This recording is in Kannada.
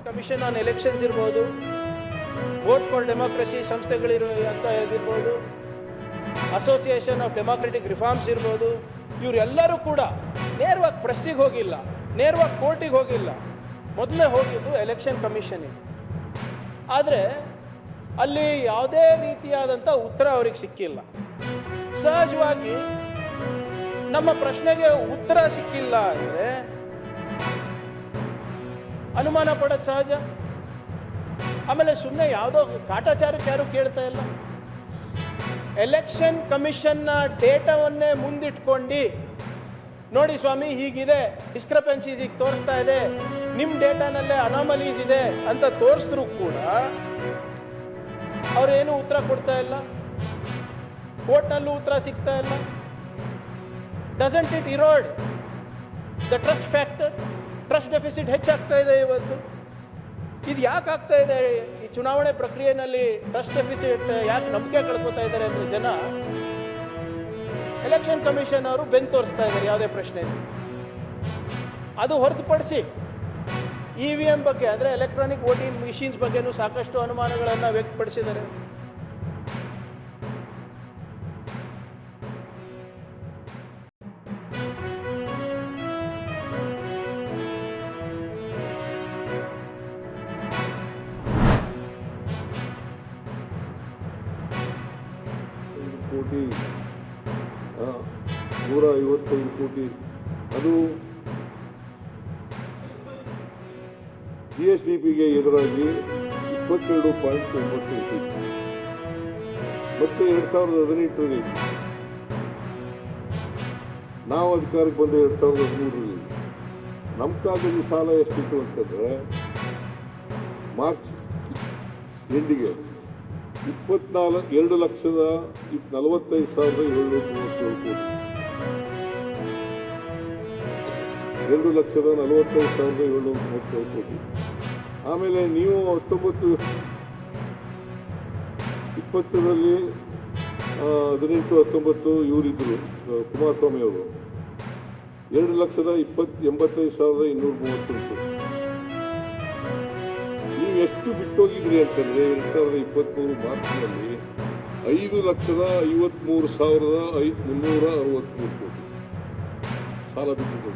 ಕಮಿಷನ್ ಆನ್ ಎಲೆಕ್ಷನ್ಸ್ ಇರ್ಬೋದು, ವೋಟ್ ಫಾರ್ ಡೆಮೋಕ್ರಸಿ ಸಂಸ್ಥೆಗಳಿರೋ ಅಂತ ಇದಿರ್ಬೋದು, ಅಸೋಸಿಯೇಷನ್ ಆಫ್ ಡೆಮೋಕ್ರೆಟಿಕ್ ರಿಫಾರ್ಮ್ಸ್ ಇರ್ಬೋದು, ಇವರೆಲ್ಲರೂ ಕೂಡ ನೇರವಾಗಿ ಪ್ರೆಸ್ಸಿಗೆ ಹೋಗಿಲ್ಲ, ನೇರವಾಗಿ ಕೋರ್ಟಿಗೆ ಹೋಗಿಲ್ಲ. ಮೊದಲೇ ಹೋಗಿದ್ದು ಎಲೆಕ್ಷನ್ ಕಮಿಷನಿಗೆ. ಆದರೆ ಅಲ್ಲಿ ಯಾವುದೇ ರೀತಿಯಾದಂಥ ಉತ್ತರ ಅವ್ರಿಗೆ ಸಿಕ್ಕಿಲ್ಲ. ಸಹಜವಾಗಿ ನಮ್ಮ ಪ್ರಶ್ನೆಗೆ ಉತ್ತರ ಸಿಕ್ಕಿಲ್ಲ ಅಂದರೆ ಅನುಮಾನ ಪಡೋದು ಸಹಜ. ಆಮೇಲೆ ಸುಮ್ಮನೆ ಯಾವುದೋ ಕಾಟಾಚಾರಕ್ಕೆ ಯಾರು ಕೇಳ್ತಾ ಇಲ್ಲ. ಎಲೆಕ್ಷನ್ ಕಮಿಷನ್ನ ಡೇಟಾವನ್ನೇ ಮುಂದಿಟ್ಕೊಂಡು ನೋಡಿ ಸ್ವಾಮಿ ಹೀಗಿದೆ, ಡಿಸ್ಕ್ರಪೆನ್ಸೀಸ್ ಈಗ ತೋರಿಸ್ತಾ ಇದೆ, ನಿಮ್ಮ ಡೇಟಾನಲ್ಲೇ ಅನಾಮಲೀಸ್ ಇದೆ ಅಂತ ತೋರಿಸಿದ್ರು ಕೂಡ ಅವರೇನು ಉತ್ತರ ಕೊಡ್ತಾ ಇಲ್ಲ, ಕೋರ್ಟ್ನಲ್ಲೂ ಉತ್ತರ ಸಿಗ್ತಾ ಇಲ್ಲ. Doesn't it erode the trust factor? Trust deficit ಹೆಚ್ಚಾಗ್ತಾ ಇದೆ ಇವತ್ತು. ಇದು ಯಾಕೆ ಆಗ್ತಾ ಇದೆ? ಈ ಚುನಾವಣೆ ಪ್ರಕ್ರಿಯೆಯಲ್ಲಿ ಟ್ರಸ್ಟ್ ಡೆಫಿಸಿಟ್ ಯಾಕೆ ನಂಬಿಕೆ ಕಳ್ಕೊತಾ ಇದ್ದಾರೆ ಅಂದರೆ ಜನ ಎಲೆಕ್ಷನ್ ಕಮಿಷನ್ ಅವರು ಬೆನ್ನು ತೋರಿಸ್ತಾ ಇದ್ದಾರೆ ಯಾವುದೇ ಪ್ರಶ್ನೆ. ಅದು ಹೊರತುಪಡಿಸಿ EVM ಬಗ್ಗೆ ಅಂದರೆ ಎಲೆಕ್ಟ್ರಾನಿಕ್ ವೋಟಿಂಗ್ ಮಿಷಿನ್ಸ್ ಬಗ್ಗೆನೂ ಸಾಕಷ್ಟು ಅನುಮಾನಗಳನ್ನು ವ್ಯಕ್ತಪಡಿಸಿದ್ದಾರೆ. ಕೋಟಿ 155 ಕೋಟಿ ಅದು GSDPಗೆ ಎದುರಾಗಿ 22.9 ಕೋಟಿ. ಮತ್ತೆ 2018ರಲ್ಲಿ ನಾವು ಅಧಿಕಾರಕ್ಕೆ ಬಂದ 2013ರಲ್ಲಿ ನಮ್ಮ ಕಾಲದಲ್ಲಿ ಸಾಲ ಎಷ್ಟಿತ್ತು ಅಂತಂದರೆ ಮಾರ್ಚ್ ಎಂಡಿಗೆ 2,45,737 ಕೋಟಿ. 2,45,737 ಕೋಟಿ. ಆಮೇಲೆ ನೀವು 19-20ರಲ್ಲಿ 18-19 ಇವರಿದ್ದರು ಕುಮಾರಸ್ವಾಮಿ ಅವರು 2,85,238 ಕೋಟಿ. ನೀವು ಎಷ್ಟು ಬಿಟ್ಟೋಗಿದ್ರಿ ಅಂತಂದರೆ 2023 ಮಾರ್ಚ್ನಲ್ಲಿ 5,53,360 ಕೋಟಿ ಸಾಲ ಬಿಟ್ಟಿದ್ದು.